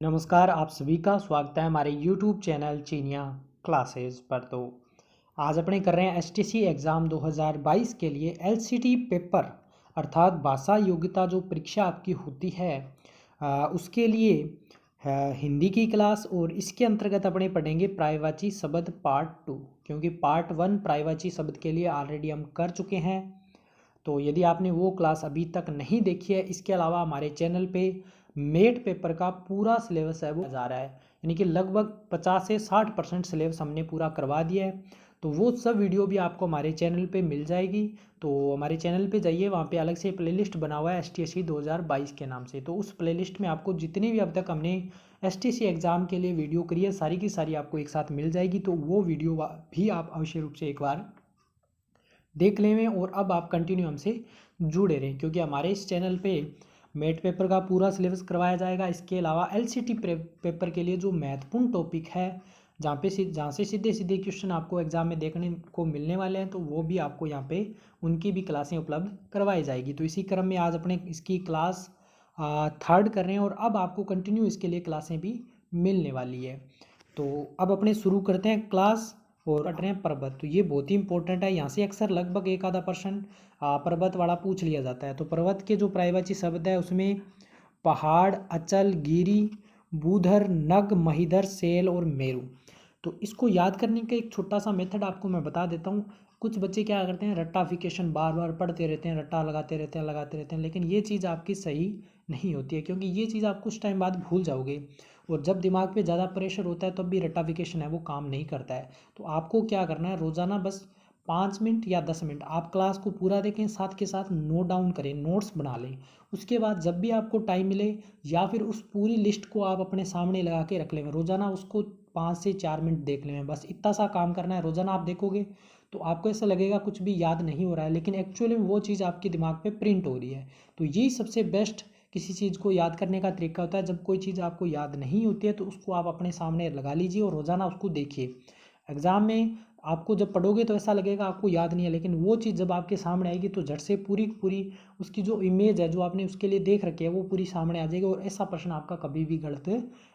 नमस्कार, आप सभी का स्वागत है हमारे YouTube चैनल चीनिया क्लासेस पर। तो आज अपने कर रहे हैं एसटीसी एग्ज़ाम 2022 के लिए एलसीटी पेपर अर्थात भाषा योग्यता जो परीक्षा आपकी होती है उसके लिए हिंदी की क्लास। और इसके अंतर्गत अपने पढ़ेंगे पर्यायवाची शब्द पार्ट 2, क्योंकि पार्ट 1 पर्यायवाची शब्द के लिए ऑलरेडी हम कर चुके हैं। तो यदि आपने वो क्लास अभी तक नहीं देखी है, इसके अलावा हमारे चैनल पे मेट पेपर का पूरा सिलेबस है वो जा रहा है, यानी कि लगभग 50 से 60% सिलेबस हमने पूरा करवा दिया है। तो वो सब वीडियो भी आपको हमारे चैनल पे मिल जाएगी। तो हमारे चैनल पे जाइए, वहाँ पे अलग से प्लेलिस्ट बना हुआ है STC 2022 के नाम से। तो उस प्लेलिस्ट में आपको जितनी भी अब तक हमने STC एग्ज़ाम के लिए वीडियो करी है, सारी की सारी आपको एक साथ मिल जाएगी। तो वो वीडियो भी आप अवश्य रूप से एक बार देख लें। और अब आप कंटिन्यू हमसे जुड़े रहें, क्योंकि हमारे इस चैनल पे मेट पेपर का पूरा सिलेबस करवाया जाएगा। इसके अलावा एलसीटी पेपर के लिए जो महत्वपूर्ण टॉपिक है, जहाँ से सीधे सीधे क्वेश्चन आपको एग्जाम में देखने को मिलने वाले हैं, तो वो भी आपको यहाँ पे उनकी भी क्लासें उपलब्ध करवाई जाएगी। तो इसी क्रम में आज अपने इसकी क्लास थर्ड कर रहे हैं, और अब आपको कंटिन्यू इसके लिए क्लासें भी मिलने वाली है। तो अब अपने शुरू करते हैं क्लास और पढ़ रहे हैं पर्वत। तो ये बहुत ही इंपॉर्टेंट है, यहाँ से अक्सर लगभग एक आधा % पर्वत वाला पूछ लिया जाता है। तो पर्वत के जो पर्यायवाची शब्द है उसमें पहाड़, अचल, गिरी, बूधर, नग, महिधर, सेल और मेरु। तो इसको याद करने का एक छोटा सा मेथड आपको मैं बता देता हूँ। कुछ बच्चे क्या करते हैं, रट्टाफिकेशन बार बार पढ़ते रहते हैं, रट्टा लगाते रहते हैं, लेकिन ये चीज़ आपकी सही नहीं होती है, क्योंकि ये चीज़ आप कुछ टाइम बाद भूल जाओगे। और जब दिमाग पे ज़्यादा प्रेशर होता है तब भी रट्टाफिकेशन है वो काम नहीं करता है। तो आपको क्या करना है, रोज़ाना बस 5 मिनट या 10 मिनट आप क्लास को पूरा देखें, साथ के साथ नोट डाउन करें, नोट्स बना लें। उसके बाद जब भी आपको टाइम मिले, या फिर उस पूरी लिस्ट को आप अपने सामने लगा के रख लें, रोज़ाना उसको 5 से 4 मिनट देख लें। बस इतना सा काम करना है। रोज़ाना आप देखोगे तो आपको ऐसा लगेगा कुछ भी याद नहीं हो रहा है, लेकिन एक्चुअली में वो चीज़ आपके दिमाग पे प्रिंट हो रही है। तो यही सबसे बेस्ट किसी चीज़ को याद करने का तरीका होता है। जब कोई चीज़ आपको याद नहीं होती है तो उसको आप अपने सामने लगा लीजिए और रोज़ाना उसको देखिए। एग्ज़ाम में आपको जब पढ़ोगे तो ऐसा लगेगा आपको याद नहीं है, लेकिन वो चीज़ जब आपके सामने आएगी तो झट से पूरी पूरी उसकी जो इमेज है जो आपने उसके लिए देख रखी है वो पूरी सामने आ जाएगी, और ऐसा प्रश्न आपका कभी भी गलत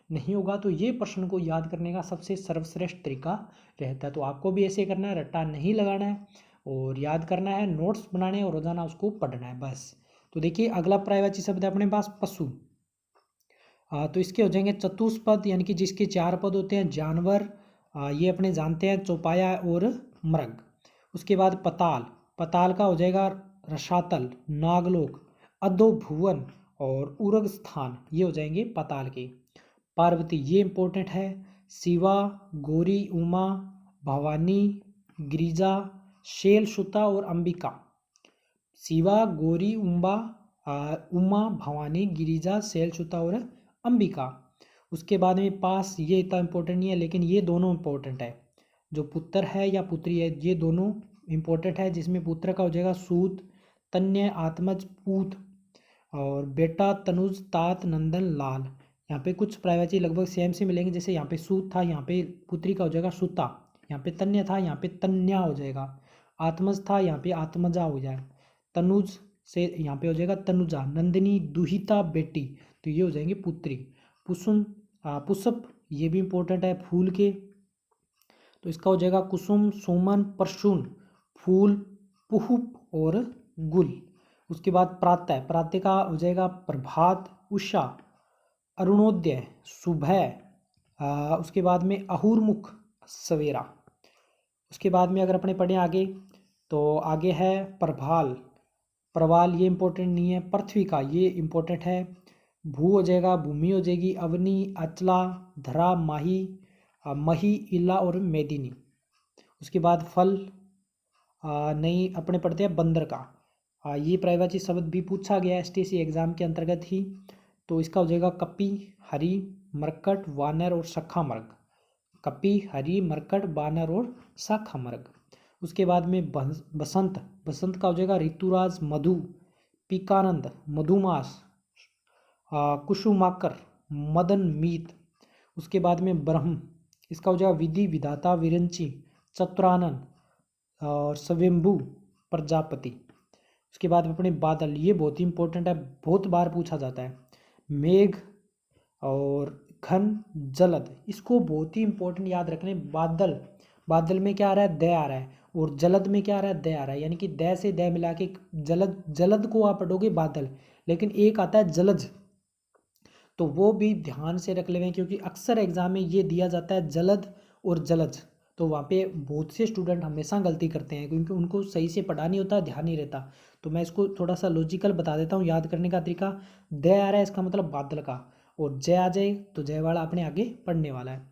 नहीं होगा। तो ये प्रश्न को याद करने का सबसे सर्वश्रेष्ठ तरीका रहता है। तो आपको भी ऐसे करना है, रट्टा नहीं लगाना है और याद करना है, नोट्स बनाने हैं और रोज़ाना उसको पढ़ना है बस। तो देखिए अगला पर्यायवाची शब्द है अपने पास पशु। तो इसके हो जाएंगे चतुष्पद, यानी कि जिसके 4 पद होते हैं। जानवर, ये अपने जानते हैं, चौपाया और मृग। उसके बाद पताल, पताल का हो जाएगा रसातल, नागलोक, अधो भुवन और उर्ग स्थान, ये हो जाएंगे पताल के। पार्वती, ये इंपॉर्टेंट है। शिवा, गौरी, उमा, भवानी, गिरिजा, शैल सुता और अंबिका। शिवा, गौरी, उमा, भवानी, गिरिजा, शैलसुता और अंबिका। उसके बाद में पास, ये इतना इंपॉर्टेंट नहीं है, लेकिन ये दोनों इंपॉर्टेंट है। जो पुत्र है या पुत्री है, ये दोनों इंपॉर्टेंट है। जिसमें पुत्र का हो जाएगा सूत, तन्य, आत्मज, पूत, और बेटा तनुज, तात, नंदन, लाल। यहाँ पे कुछ प्राइवेसी लगभग सेम से मिलेंगे। जैसे यहाँ पे सूत था, यहाँ पे पुत्री का हो जाएगा सुता। यहाँ पे तन्य था, यहाँ पे तन्या हो जाएगा। आत्मज था, यहाँ पे आत्मजा हो जाएगा। तनुज से यहाँ पे हो जाएगा तनुजा। नंदिनी, दुहिता, बेटी, तो ये हो जाएंगे पुत्री। पुष्प, पुष्प, ये भी इंपॉर्टेंट है फूल के, तो इसका हो जाएगा कुसुम, सोमन, परशुन, फूल, पुष्प और गुल। उसके बाद प्रातः, प्रातः का हो जाएगा प्रभात, उषा, अरुणोदय, सुबह। उसके बाद में अहुर्मुख, सवेरा। उसके बाद में अगर अपने पढ़ें आगे, तो आगे है प्रभाल, प्रवाल, ये इंपॉर्टेंट नहीं है। पृथ्वी का, ये इंपॉर्टेंट है। भू हो जाएगा, भूमि हो जाएगी। अवनी, अचला, धरा, माही, मही, इला और मेदिनी। उसके बाद फल, नहीं अपने पढ़ते हैं बंदर का। ये प्राइवेसी शब्द भी पूछा गया है STC एग्जाम के अंतर्गत ही। तो इसका हो जाएगा कपि, हरि, मरकट, वानर और सखा मृग। कपि, हरि, मरकट, वानर और शाखा मृग। उसके बाद में बसंत, बसंत का हो जाएगा ऋतुराज, मधु, पीकानंद, मधुमास, कुसुमाकर, मदन, मीत। उसके बाद में ब्रह्म, इसका हो जाएगा विधि, विधाता, विरंची, चतुरानन और स्वयंभू, प्रजापति। उसके बाद में अपने बादल, ये बहुत ही इंपॉर्टेंट है, बहुत बार पूछा जाता है। मेघ और घन, जलद। इसको बहुत ही इंपॉर्टेंट याद रखने। बादल, बादल में क्या आ रहा है, द आ रहा है, और जलद में क्या आ रहा है, द आ रहा है, यानी कि द से द मिला के जलद, जलद को आप पढ़ोगे बादल, लेकिन एक आता है जलज, तो वो भी ध्यान से रख लेंगे, क्योंकि अक्सर एग्जाम में ये दिया जाता है जलद और जलज, तो वहाँ पे बहुत से स्टूडेंट हमेशा गलती करते हैं, क्योंकि उनको सही से पढ़ा नहीं होता, ध्यान नहीं रहता। तो मैं इसको थोड़ा सा लॉजिकल बता देता हूँ याद करने का तरीका। द आ रहा है, इसका मतलब बादल का, और जय आ जाए तो जय वाला अपने आगे पढ़ने वाला है।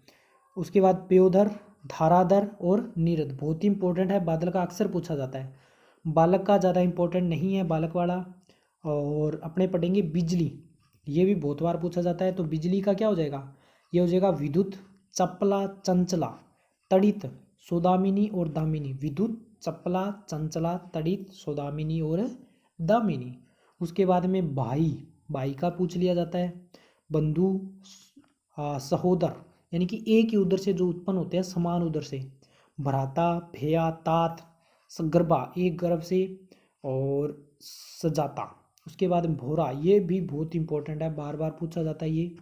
उसके बाद पयोधर, धाराधर और नीरद, बहुत ही इंपॉर्टेंट है, बादल का अक्सर पूछा जाता है। बालक का ज़्यादा इंपॉर्टेंट नहीं है, बालक वाला। और अपने पढ़ेंगे बिजली, ये भी बहुत बार पूछा जाता है, तो बिजली का क्या हो जाएगा, ये हो जाएगा विद्युत, चपला, चंचला, तड़ित, सौदामिनी और दामिनी। विद्युत, चपला, चंचला, तड़ित, सौदामिनी और दामिनी। उसके बाद में भाई, भाई का पूछ लिया जाता है। बंधु, सहोदर, यानी कि एक ही उधर से जो उत्पन्न होते हैं समान उधर से। भ्राता, भैया, तात, गर्भा, एक गर्भ से, और सजाता। उसके बाद में भोरा, ये भी बहुत इंपॉर्टेंट है, बार बार पूछा जाता है ये,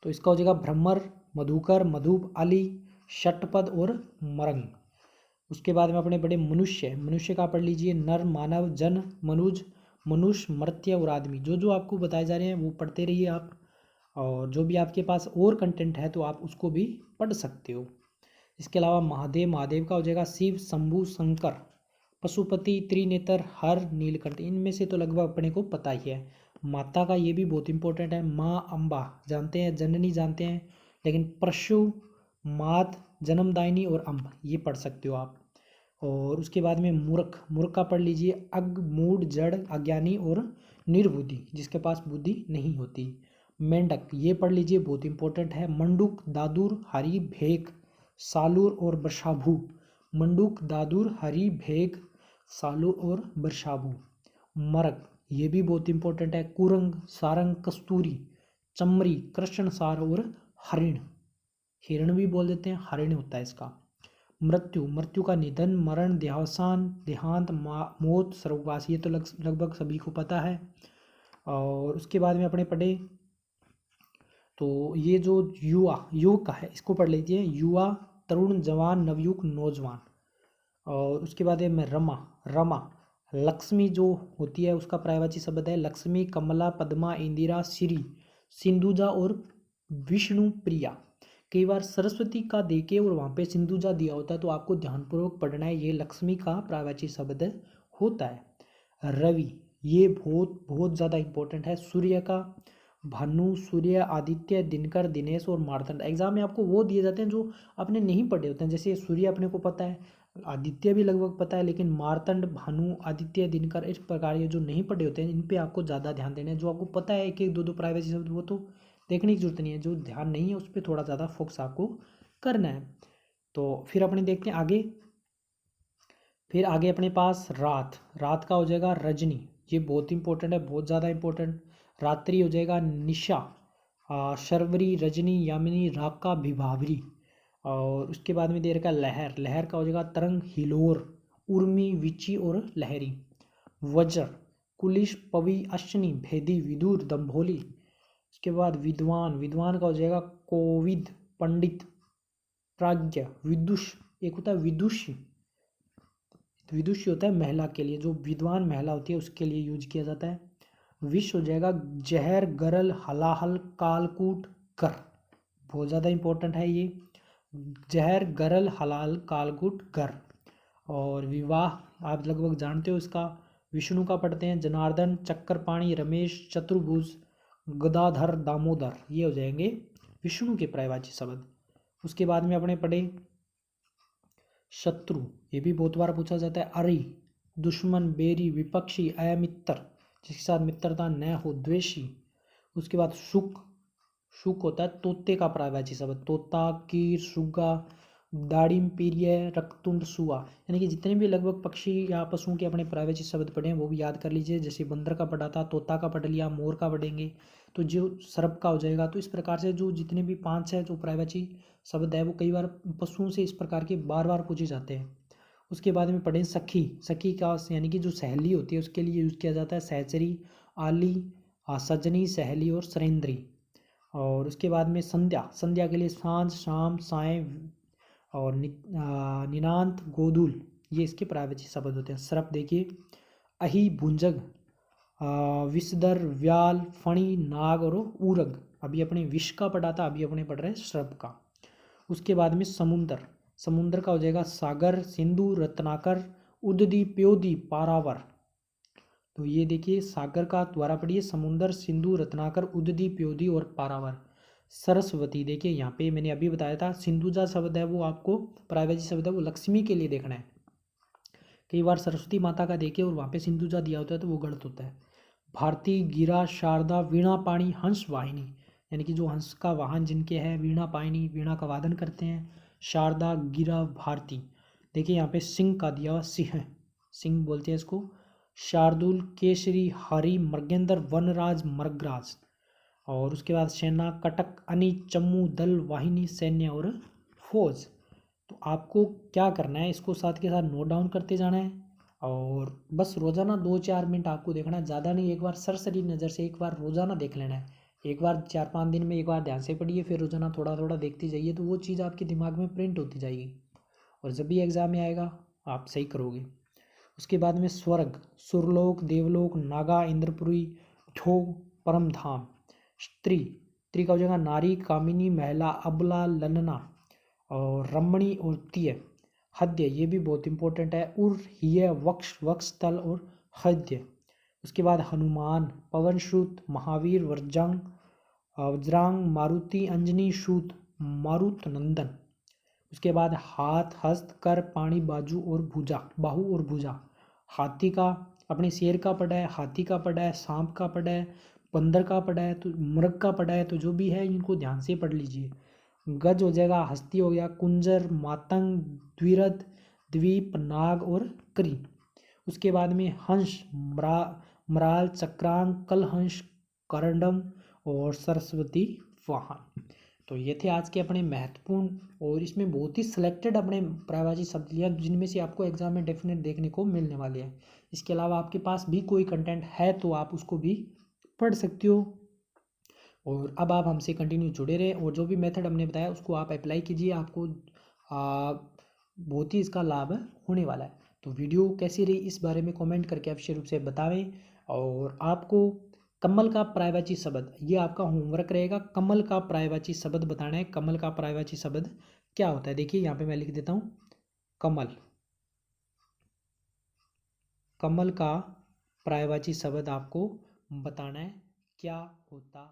तो इसका हो जाएगा भ्रमर, मधुकर, मधुप, अली, षटपद और मरंग। उसके बाद में अपने बड़े मनुष्य, मनुष्य का पढ़ लीजिए, नर, मानव, जन, मनुज, मनुष्य, मर्त्य और आदमी। जो जो आपको बताए जा रहे हैं वो पढ़ते रहिए आप, और जो भी आपके पास और कंटेंट है तो आप उसको भी पढ़ सकते हो। इसके अलावा महादेव, महादेव का हो जाएगा शिव, शंभु, शंकर, पशुपति, त्रिनेत्र, हर, नीलकंठ। इनमें से तो लगभग अपने को पता ही है। माता का ये भी बहुत इंपॉर्टेंट है, माँ अम्बा जानते हैं, जननी जानते हैं, लेकिन परशु, मात, जन्मदायिनी और अम्ब ये पढ़ सकते हो आप। और उसके बाद में मूर्ख, मूर्ख का पढ़ लीजिए, अज्ञ, मूढ़, जड़, अज्ञानी और निर्बुद्धि, जिसके पास बुद्धि नहीं होती। मेंढक ये पढ़ लीजिए, बहुत इंपॉर्टेंट है। मंडूक, दादुर, हरि, भेक, सालूर और वर्षाभू। मंडूक, दादुर, हरि, भेक, सालूर और वर्षाभू। मरक ये भी बहुत इंपॉर्टेंट है। कुरंग, सारंग, कस्तूरी, चमरी, कृष्णसार और हरिण, हिरण भी बोल देते हैं, हरिण होता है इसका। मृत्यु, मृत्यु का निधन, मरण, देहावसान, देहांत, मौत, स्वर्गवास, ये तो लगभग सभी को पता है। और उसके बाद में अपने पढ़े तो ये जो युवा, युवक का है इसको पढ़ लीजिए, युवा, तरुण, जवान, नवयुवक, नौजवान। और उसके बाद में रमा, रमा, लक्ष्मी जो होती है उसका पर्यायवाची शब्द है लक्ष्मी, कमला, पद्मा, इंदिरा, श्री, सिंधुजा और विष्णु प्रिया। कई बार सरस्वती का देके और वहाँ पे सिंधुजा दिया होता है, तो आपको ध्यानपूर्वक पढ़ना है, ये लक्ष्मी का पर्यायवाची शब्द होता है। रवि ये बहुत बहुत ज़्यादा इंपॉर्टेंट है। सूर्य का भानु, सूर्य, आदित्य, दिनकर, दिनेश और मार्तंड। एग्जाम में आपको वो दिए जाते हैं जो आपने नहीं पढ़े होते हैं, जैसे सूर्य अपने को पता है, आदित्य भी लगभग पता है, लेकिन मार्तंड, भानु, आदित्य, दिनकर, इस प्रकार ये जो नहीं पढ़े होते हैं इन पे आपको ज़्यादा ध्यान देना है। जो आपको पता है एक एक दो दो प्राइवेसी शब्द वो तो देखने की जरूरत नहीं है, जो ध्यान नहीं है उस पर थोड़ा ज़्यादा फोकस आपको करना है। तो फिर अपने देखते हैं आगे। फिर आगे अपने पास रात, रात का हो जाएगा रजनी, ये बहुत इंपॉर्टेंट है, बहुत ज़्यादा इंपॉर्टेंट। रात्रि हो जाएगा निशा, शर्वरी, रजनी, यामिनी, राका, विभावरी। और उसके बाद में दे रखा है लहर, लहर का हो जाएगा तरंग, हिलोर, उर्मी, विची और लहरी। वज्र, कुलिश, पवी, अश्नि, भेदी, विदुर, दम्भोली। उसके बाद विद्वान, विद्वान का हो जाएगा कोविद, पंडित, प्राज्ञ, विदुष, एक होता है विदुषी, विदुषी होता है महिला के लिए, जो विद्वान महिला होती है उसके लिए यूज किया जाता है। विष हो जाएगा जहर, गरल, हलाहल, कालकूट, कर, बहुत ज़्यादा इंपॉर्टेंट है ये, जहर, गरल, हलाल, कालकूट, कर। और विवाह आप लगभग जानते हो इसका, विष्णु का पढ़ते हैं, जनार्दन, चक्रपाणी, रमेश, चतुर्भुज, गदाधर, दामोदर, ये हो जाएंगे विष्णु के पर्यायवाची शब्द। उसके बाद में अपने पढ़े शत्रु, ये भी बहुत बार पूछा जाता है, अरि, दुश्मन, बेरी, विपक्षी, अमित्र, जिसके साथ मित्रता न हो, द्वेषी। उसके बाद शुक, शुक होता है तोते का पर्यायवाची शब्द, तोता, कीर, सुगा, दाड़िम, पीरिय, रक्तुंड, सुआ। यानी कि जितने भी लगभग पक्षी या पशुओं के अपने पर्यायवाची शब्द पढ़े हैं वो भी याद कर लीजिए। जैसे बंदर का पढ़ा था, तोता का पढ़ लिया, मोर का पढ़ेंगे, तो जो सर्प का हो जाएगा। तो इस प्रकार से जो जितने भी 5 है जो पर्यायवाची शब्द है वो कई बार पशुओं से इस प्रकार के बार बार पूछे जाते हैं। उसके बाद में पढ़ें सखी, सखी का यानी कि जो सहेली होती है उसके लिए यूज़ किया जाता है सहचरी, आली, सजनी, सहेली और सरेंद्री। और उसके बाद में संध्या, संध्या के लिए सांझ, शाम, साय और निनांत, गोधूल, ये इसके पर्यायवाची शब्द होते हैं। सर्प देखिए, अहि, भुंजग, विषधर, व्याल, फणी, नाग और ऊरग। अभी अपने विष का पढ़ा था, अभी अपने पढ़ रहे हैं सर्प का। उसके बाद में समुंदर, समुंदर का हो जाएगा सागर, सिंधु, रत्नाकर, उददी, प्योदी, पारावर। तो ये देखिए सागर का द्वारा पढ़िए, समुंदर, सिंधु, रत्नाकर, उददी, प्योदी और पारावर। सरस्वती देखिए यहाँ पे मैंने अभी बताया था, सिंधुजा शब्द है वो आपको पर्यायवाची शब्द है, वो लक्ष्मी के लिए देखना है। कई बार सरस्वती माता का देखिए और वहाँ पे सिंधुजा दिया होता है तो वो गलत होता है। भारती, गिरा, शारदा, वीणा पाणी, हंस वाहिनी, यानी कि जो हंस का वाहन जिनके है, वीणा पाणी, वीणा का वादन करते हैं, शारदा, गिरा, भारती। देखिए यहाँ पे सिंह का दिया हुआ, सिंह, सिंह बोलते हैं इसको। शार्दुल, केसरी, हरि, मृगेंद्र, वनराज, मृगराज। और उसके बाद सेना, कटक, अनी, चम्मू, दल, वाहिनी, सैन्य और फौज। तो आपको क्या करना है, इसको साथ के साथ नोट डाउन करते जाना है और बस रोज़ाना 2-4 मिनट आपको देखना है, ज़्यादा नहीं। एक बार सरसरी नज़र से एक बार रोज़ाना देख लेना है। एक बार 4-5 दिन में एक बार ध्यान से पढ़िए, फिर रोज़ाना थोड़ा थोड़ा देखते जाइए, तो वो चीज़ आपके दिमाग में प्रिंट होती जाएगी और जब भी एग्ज़ाम में आएगा आप सही करोगे। उसके बाद में स्वर्ग, सुरलोक, देवलोक, नागा, इंद्रपुरी, छो, परम धाम। स्त्री, स्त्री का हो जाएगा नारी, कामिनी, महिला, अबला, ललना और रमणी और तीय। हद्य, ये भी बहुत इंपॉर्टेंट है, उर, हिय, वक्ष, वक्षस्थल और हद्य। उसके बाद हनुमान, पवनश्रुत, महावीर, वज्रांग, वज्रांग, मारुति, अंजनी, शूत, मारुत नंदन। उसके बाद हाथ, हस्त, कर, पाणी, बाजू और भुजा, बाहु और भुजा। हाथी का, अपने शेर का पढ़ा है, हाथी का पढ़ा है, सांप का पढ़ा है, बंदर का पढ़ा है, तो मृग का पढ़ा है, तो जो भी है इनको ध्यान से पढ़ लीजिए। गज हो जाएगा, हस्ती हो गया, कुंजर, मातंग, द्विरथ, द्वीप, नाग और करी। उसके बाद में हंस, मराल, चक्रांक, कलहंस, करंडम और सरस्वती वाहन। तो ये थे आज के अपने महत्वपूर्ण और इसमें बहुत ही सिलेक्टेड अपने पर्यायवाची शब्द लिया, जिनमें से आपको एग्जाम में डेफिनेट देखने को मिलने वाले हैं। इसके अलावा आपके पास भी कोई कंटेंट है तो आप उसको भी पढ़ सकते हो। और अब आप हमसे कंटिन्यू जुड़े रहें और जो भी मेथड हमने बताया उसको आप अप्लाई कीजिए, आपको बहुत ही इसका लाभ होने वाला है। तो वीडियो कैसी रही इस बारे में कमेंट करके अवश्य रूप से बतावें। और आपको कमल का पर्यायवाची शब्द, ये आपका होमवर्क रहेगा, कमल का पर्यायवाची शब्द बताना है। कमल का पर्यायवाची शब्द क्या होता है, देखिए यहाँ पे मैं लिख देता हूँ, कमल, कमल का पर्यायवाची शब्द आपको बताना है क्या होता